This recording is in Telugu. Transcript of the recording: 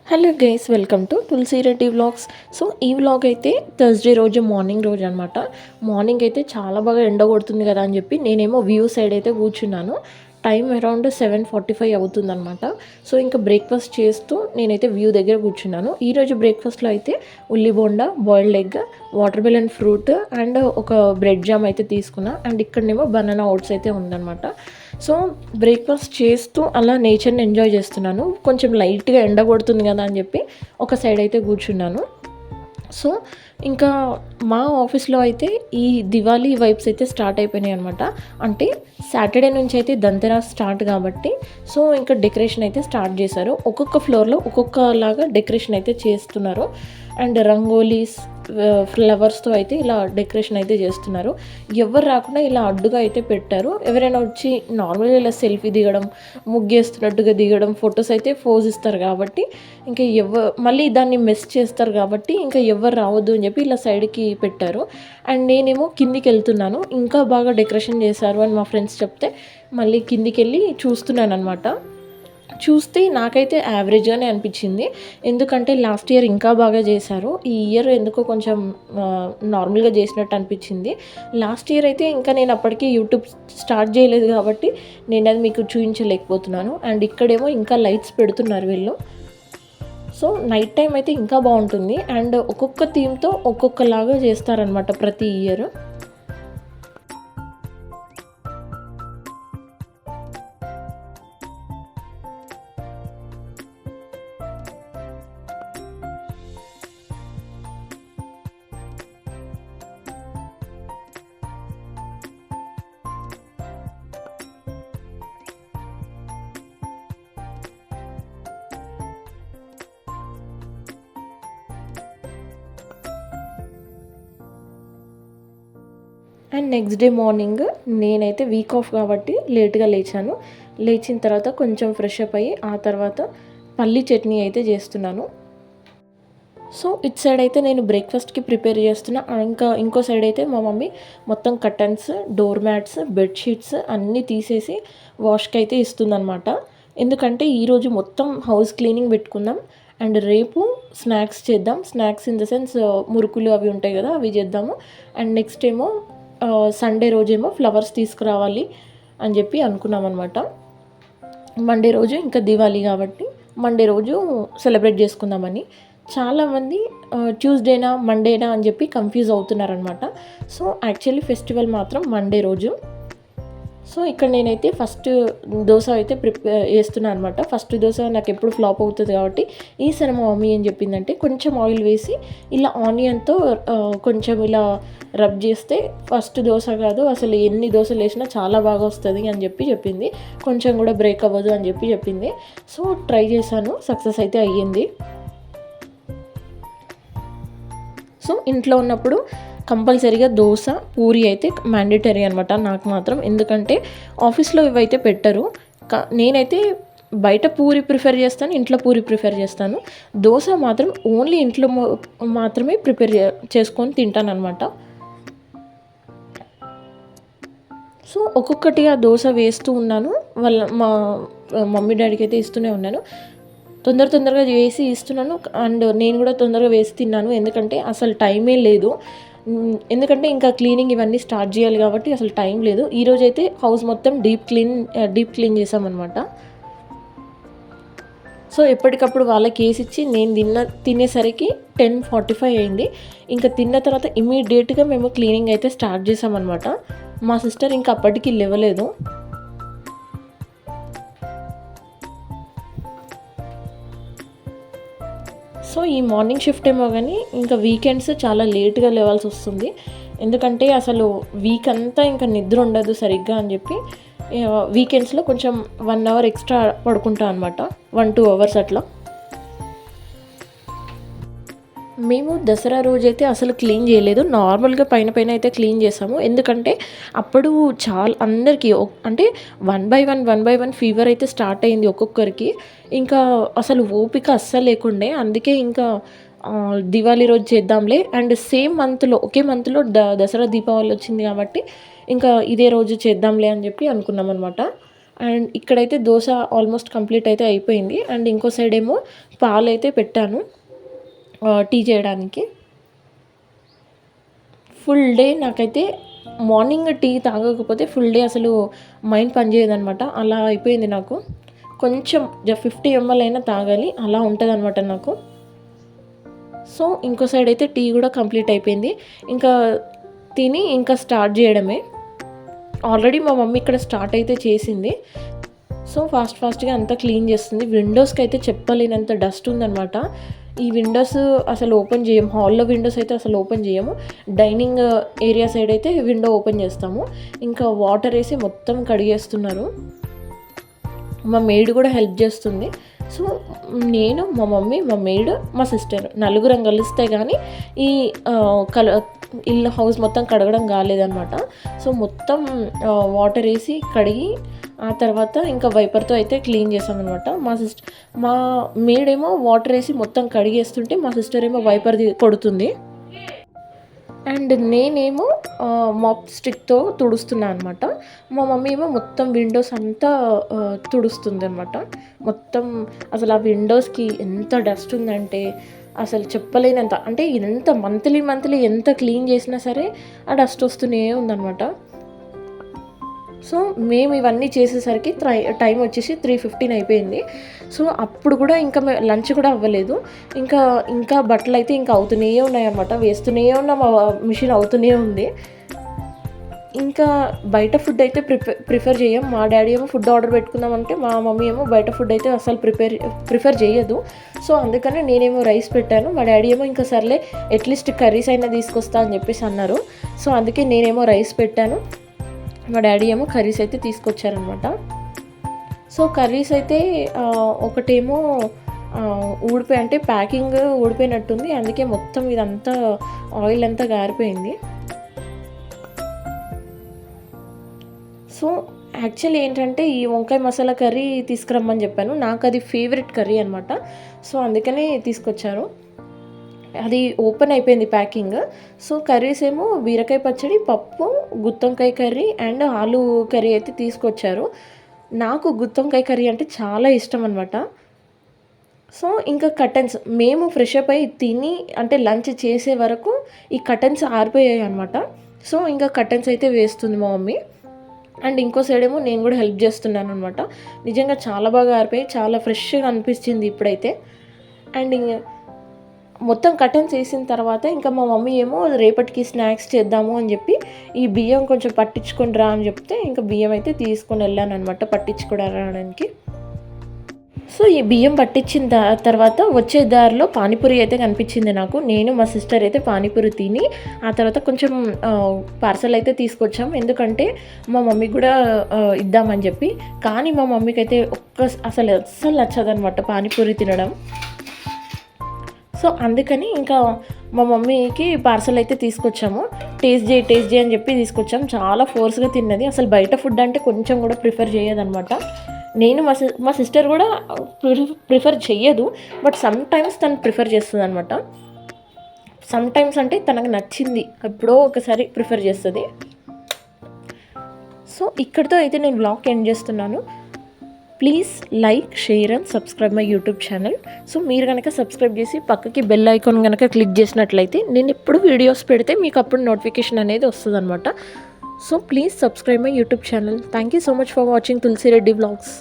Hello guys, welcome to Tulasi Reddy vlogs. So ఈ వ్లాగ్ అయితే థర్స్డే రోజు మార్నింగ్ రోజు అనమాట. మార్నింగ్ అయితే చాలా బాగా ఎండ కొడుతుంది కదా అని చెప్పి నేనేమో వ్యూ సైడ్ అయితే కూర్చున్నాను. టైం అరౌండ్ 7:45 అవుతుందన్నమాట. సో ఇంకా బ్రేక్ఫాస్ట్ చేస్తూ నేనైతే వ్యూ దగ్గర కూర్చున్నాను. ఈరోజు బ్రేక్ఫాస్ట్లో అయితే ఉల్లి bonda, boiled egg, water melon fruit and ఒక బ్రెడ్ జామ్ అయితే తీసుకున్నా. అండ్ ఇక్కడనేమో బనానా ఓట్స్ అయితే ఉందన్నమాట. సో బ్రేక్ఫాస్ట్ చేస్తూ అలా నేచర్ని ఎంజాయ్ చేస్తున్నాను. కొంచెం లైట్గా ఎండ కొడుతుంది కదా అని చెప్పి ఒక సైడ్ అయితే కూర్చున్నాను. సో ఇంకా మా ఆఫీస్లో అయితే ఈ దివాళీ వైబ్స్ అయితే స్టార్ట్ అయిపోయినాయి అనమాట. అంటే సాటర్డే నుంచి అయితే దంతెరాస్ స్టార్ట్ కాబట్టి సో ఇంకా డెకరేషన్ అయితే స్టార్ట్ చేశారు. ఒక్కొక్క ఫ్లోర్లో ఒక్కొక్కలాగా డెకరేషన్ అయితే చేస్తున్నారు. అండ్ రంగోలీస్, ఫ్లవర్స్తో అయితే ఇలా డెకరేషన్ అయితే చేస్తున్నారు. ఎవరు రాకుండా ఇలా అడ్డుగా అయితే పెట్టారు. ఎవరైనా వచ్చి నార్మల్గా ఇలా సెల్ఫీ దిగడం, ముగ్గేస్తున్నట్టుగా దిగడం, ఫొటోస్ అయితే పోజ్ ఇస్తారు కాబట్టి ఇంకా మళ్ళీ దాన్ని మిస్ చేస్తారు కాబట్టి ఇంకా ఎవరు రావద్దు అని చెప్పి ఇలా సైడ్కి పెట్టారు. అండ్ నేనేమో కిందికి వెళ్తున్నాను. ఇంకా బాగా డెకరేషన్ చేశారు అని మా ఫ్రెండ్స్ చెప్తే మళ్ళీ కిందికి వెళ్ళి చూస్తున్నాను అనమాట. చూస్తే నాకైతే యావరేజ్గానే అనిపించింది. ఎందుకంటే లాస్ట్ ఇయర్ ఇంకా బాగా చేశారు. ఈ ఇయర్ ఎందుకో కొంచెం నార్మల్గా చేసినట్టు అనిపించింది. లాస్ట్ ఇయర్ అయితే ఇంకా నేను అప్పటికి యూట్యూబ్ స్టార్ట్ చేయలేదు కాబట్టి నేను అది మీకు చూపించలేకపోతున్నాను. అండ్ ఇక్కడేమో ఇంకా లైట్స్ పెడుతున్నారు వీళ్ళు. సో నైట్ టైం అయితే ఇంకా బాగుంటుంది. అండ్ ఒక్కొక్క థీమ్తో ఒక్కొక్కలాగా చేస్తారనమాట ప్రతి year. And next day morning నేనైతే వీక్ ఆఫ్ కాబట్టి లేట్గా లేచాను. లేచిన తర్వాత కొంచెం ఫ్రెష్ అప్ అయ్యి ఆ తర్వాత పల్లి చట్నీ అయితే చేస్తున్నాను. సో ఇటు సైడ్ అయితే నేను బ్రేక్ఫాస్ట్కి ప్రిపేర్ చేస్తున్నా. ఇంకో సైడ్ అయితే మా మమ్మీ మొత్తం కర్టన్స్, డోర్ మ్యాట్స్, బెడ్షీట్స్ అన్నీ తీసేసి వాష్కి అయితే ఇస్తుందన్నమాట. ఎందుకంటే ఈరోజు మొత్తం హౌస్ క్లీనింగ్ పెట్టుకుందాం అండ్ రేపు స్నాక్స్ చేద్దాం. స్నాక్స్ ఇన్ ద సెన్స్ మురుకులు అవి ఉంటాయి కదా, అవి చేద్దాము. అండ్ నెక్స్ట్ ఏమో సండే రోజేమో ఫ్లవర్స్ తీసుకురావాలి అని చెప్పి అనుకున్నాం అనమాట. మండే రోజు ఇంకా దివాళీ కాబట్టి మండే రోజు సెలబ్రేట్ చేసుకుందామని. చాలామంది ట్యూస్డేనా మండేనా అని చెప్పి కన్ఫ్యూజ్ అవుతున్నారనమాట. సో యాక్చువల్లీ ఫెస్టివల్ మాత్రం మండే రోజు. సో ఇక్కడ నేనైతే ఫస్ట్ దోశ అయితే ప్రిపేర్ చేస్తున్నాను అనమాట. ఫస్ట్ దోశ నాకు ఎప్పుడు ఫ్లాప్ అవుతుంది కాబట్టి ఈసారి మా మమ్మీ ఏం చెప్పిందంటే కొంచెం ఆయిల్ వేసి ఇలా ఆనియన్తో కొంచెం ఇలా రబ్ చేస్తే ఫస్ట్ దోశ కాదు అసలు ఎన్ని దోశలు వేసినా చాలా బాగా వస్తుంది అని చెప్పి చెప్పింది. కొంచెం కూడా బ్రేక్ అవ్వదు అని చెప్పి చెప్పింది. సో ట్రై చేశాను, సక్సెస్ అయితే అయ్యింది. సో ఇంట్లో ఉన్నప్పుడు కంపల్సరీగా దోశ, పూరి అయితే మ్యాండేటరీ అనమాట నాకు మాత్రం. ఎందుకంటే ఆఫీస్లో ఇవైతే పెట్టరు. నేనైతే బయట పూరి ప్రిఫర్ చేస్తాను, ఇంట్లో పూరి ప్రిఫర్ చేస్తాను. దోశ మాత్రం ఓన్లీ ఇంట్లో మాత్రమే ప్రిపేర్ చేసుకొని తింటాను అనమాట. సో ఒక్కొక్కటిగా దోశ వేస్తూ ఉన్నాను. మా మమ్మీ డాడీకి అయితే ఇస్తూనే ఉన్నాను. తొందరగా వేసి ఇస్తున్నాను. అండ్ నేను కూడా తొందరగా వేసి తిన్నాను. ఎందుకంటే అసలు టైమే లేదు. ఎందుకంటే ఇంకా క్లీనింగ్ ఇవన్నీ స్టార్ట్ చేయాలి కాబట్టి అసలు టైం లేదు. ఈరోజైతే హౌస్ మొత్తం డీప్ క్లీన్ చేసామన్నమాట. సో ఎప్పటికప్పుడు వాళ్ళకి వేసి ఇచ్చి నేను తినేసరికి 10:45 అయింది. ఇంకా తిన్న తర్వాత ఇమీడియట్గా మేము క్లీనింగ్ అయితే స్టార్ట్ చేసామన్నమాట. మా సిస్టర్ ఇంకా అప్పటికి లేవలేదు. సో ఈ మార్నింగ్ షిఫ్ట్ ఏమో కానీ ఇంకా వీకెండ్స్ చాలా లేట్గా లేవాల్సి వస్తుంది. ఎందుకంటే అసలు వీక్ అంతా ఇంకా నిద్ర ఉండదు సరిగ్గా అని చెప్పి వీకెండ్స్లో కొంచెం 1 అవర్ ఎక్స్ట్రా పడుకుంటాం అనమాట, 1-2 అవర్స్ అట్లా. మేము దసరా రోజైతే అసలు క్లీన్ చేయలేదు. నార్మల్గా పైన అయితే క్లీన్ చేసాము. ఎందుకంటే అప్పుడు చాలా అందరికీ అంటే 1 బై 1 ఫీవర్ అయితే స్టార్ట్ అయింది ఒక్కొక్కరికి. ఇంకా అసలు ఓపిక అస్సలు లేకుండే. అందుకే ఇంకా దివాళీ రోజు చేద్దాంలే అండ్ సేమ్ మంత్లో ఒకే మంత్లో దసరా దీపావళి వచ్చింది కాబట్టి ఇంకా ఇదే రోజు చేద్దాంలే అని చెప్పి అనుకున్నాం అనమాట. అండ్ ఇక్కడైతే దోశ ఆల్మోస్ట్ కంప్లీట్ అయితే అయిపోయింది. అండ్ ఇంకో సైడ్ ఏమో పాలు అయితే పెట్టాను టీ చేయడానికి. ఫుల్ డే నాకైతే మార్నింగ్ టీ తాగకపోతే ఫుల్ డే అసలు మైండ్ పనిచేయదనమాట. అలా అయిపోయింది నాకు. కొంచెం 50 ml అయినా తాగాలి, అలా ఉంటుందన్నమాట నాకు. సో ఇంకో సైడ్ అయితే టీ కూడా కంప్లీట్ అయిపోయింది. ఇంకా తిని ఇంకా స్టార్ట్ చేయడమే. ఆల్రెడీ మా మమ్మీ ఇక్కడ స్టార్ట్ అయితే చేసింది. సో ఫాస్ట్గా అంతా క్లీన్ చేస్తుంది. విండోస్కి అయితే చెప్పలేనంత డస్ట్ ఉందన్నమాట. ఈ విండోస్ అసలు ఓపెన్ చేయము. హాల్లో విండోస్ అయితే అసలు ఓపెన్ చేయము. డైనింగ్ ఏరియా సైడ్ అయితే విండో ఓపెన్ చేస్తాము. ఇంకా వాటర్ వేసి మొత్తం కడిగేస్తున్నారు. మా మెయిడ్ కూడా హెల్ప్ చేస్తుంది. సో నేను, మా మమ్మీ, మా మెయిడ్, మా సిస్టర్ నలుగురం కలిస్తే కానీ ఈ ఇల్లు హౌస్ మొత్తం కడగడం కాలేదన్నమాట. సో మొత్తం వాటర్ వేసి కడిగి ఆ తర్వాత ఇంకా వైపర్తో అయితే క్లీన్ చేసామన్నమాట. మా మెయిడ్ ఏమో వాటర్ వేసి మొత్తం కడిగేస్తుంటే మా సిస్టర్ ఏమో వైపర్ కొడుతుంది. అండ్ నేనేమో మాప్ స్టిక్తో తుడుస్తున్నాను అనమాట. మా మమ్మీ ఏమో మొత్తం విండోస్ అంతా తుడుస్తుంది అనమాట. మొత్తం అసలు ఆ విండోస్కి ఎంత డస్ట్ ఉందంటే అసలు చెప్పలేనంత. అంటే ఎంత మంత్లీ ఎంత క్లీన్ చేసినా సరే ఆ డస్ట్ వస్తూనే ఉందన్నమాట. సో మేము ఇవన్నీ చేసేసరికి టైం వచ్చేసి 3:15 అయిపోయింది. సో అప్పుడు కూడా ఇంకా లంచ్ కూడా అవ్వలేదు. ఇంకా బట్టలు అయితే ఇంకా అవుతూనే ఉన్నాయన్నమాట. వేస్తూనే ఉన్నాం, మిషన్ అవుతూనే ఉంది. ఇంకా బయట ఫుడ్ అయితే ప్రిఫర్ చేయం. మా డాడీ ఏమో ఫుడ్ ఆర్డర్ పెట్టుకుందామంటే మా మమ్మీ ఏమో బయట ఫుడ్ అయితే అసలు ప్రిఫర్ చేయదు. సో అందుకని నేనేమో రైస్ పెట్టాను. మా డాడీ ఏమో ఇంకా సర్లే అట్లీస్ట్ కర్రీస్ అయినా తీసుకొస్తా అని చెప్పేసి అన్నారు. సో అందుకే నేనేమో రైస్ పెట్టాను. మా డాడీ ఏమో కర్రీస్ అయితే తీసుకొచ్చారనమాట. సో కర్రీస్ అయితే ఒకటేమో ఊడిపోయి, అంటే ప్యాకింగ్ ఊడిపోయినట్టుంది. అందుకే మొత్తం ఇదంతా ఆయిల్ అంతా గారిపోయింది. సో యాక్చువల్లీ ఏంటంటే ఈ వంకాయ మసాలా కర్రీ తీసుకురమ్మని చెప్పాను. నాకు అది ఫేవరెట్ కర్రీ అనమాట. సో అందుకనే తీసుకొచ్చారు. అది ఓపెన్ అయిపోయింది ప్యాకింగ్. సో కర్రీస్ ఏమో బీరకాయ పచ్చడి, పప్పు, గుత్తొంకాయ కర్రీ అండ్ ఆలు కర్రీ అయితే తీసుకొచ్చారు. నాకు గుత్తొంకాయ కర్రీ అంటే చాలా ఇష్టం అనమాట. సో ఇంకా కర్టన్స్ మేము ఫ్రెష్ అప్ అయ్యి తిని అంటే లంచ్ చేసే వరకు ఈ కర్టన్స్ ఆరిపోయాయి అనమాట. సో ఇంకా కర్టన్స్ అయితే వేస్తుంది మా మమ్మీ. అండ్ ఇంకో సైడ్ ఏమో నేను కూడా హెల్ప్ చేస్తున్నాను అనమాట. నిజంగా చాలా బాగా ఆరిపోయి చాలా ఫ్రెష్గా అనిపించింది ఇప్పుడైతే. అండ్ మొత్తం కర్టన్స్ వేసిన తర్వాత ఇంకా మా మమ్మీ ఏమో రేపటికి స్నాక్స్ చేద్దాము అని చెప్పి ఈ బియ్యం కొంచెం పట్టించుకొని రా అని చెప్తే ఇంకా బియ్యం అయితే తీసుకొని వెళ్ళాను అనమాట పట్టించుకోవడానికి. సో ఈ బియ్యం పట్టించిన తర్వాత వచ్చే దారిలో పానీపూరి అయితే కనిపించింది నాకు. నేను మా సిస్టర్ అయితే పానీపూరి తిని ఆ తర్వాత కొంచెం పార్సల్ అయితే తీసుకొచ్చాం. ఎందుకంటే మా మమ్మీకి కూడా ఇద్దామని చెప్పి. కానీ మా మమ్మీకి అయితే అసలు నచ్చదనమాట పానీపూరి తినడం. సో అందుకని ఇంకా మా మమ్మీకి పార్సల్ అయితే తీసుకొచ్చాము. టేస్ట్ చేయి అని చెప్పి తీసుకొచ్చాం. చాలా ఫోర్స్గా తిన్నది. అసలు బయట ఫుడ్ అంటే కొంచెం కూడా ప్రిఫర్ చేయదనమాట. నేను మా సిస్టర్ కూడా ప్రిఫర్ చెయ్యదు. బట్ సమ్ టైమ్స్ తను ప్రిఫర్ చేస్తుంది అనమాట. సమ్ టైమ్స్ అంటే తనకు నచ్చింది ఎప్పుడో ఒకసారి ప్రిఫర్ చేస్తుంది. సో ఇక్కడితో అయితే నేను వ్లాగ్ ఎండ్ చేస్తున్నాను. Please like, share and subscribe my YouTube channel. So మీరు కనుక సబ్స్క్రైబ్ చేసి పక్కకి బెల్ ఐకాన్ కనుక క్లిక్ చేసినట్లయితే నేను ఎప్పుడు వీడియోస్ పెడితే మీకు అప్పుడు నోటిఫికేషన్ అనేది వస్తుంది అనమాట. So please subscribe my YouTube channel. Thank you so much for watching Tulasi Reddy vlogs.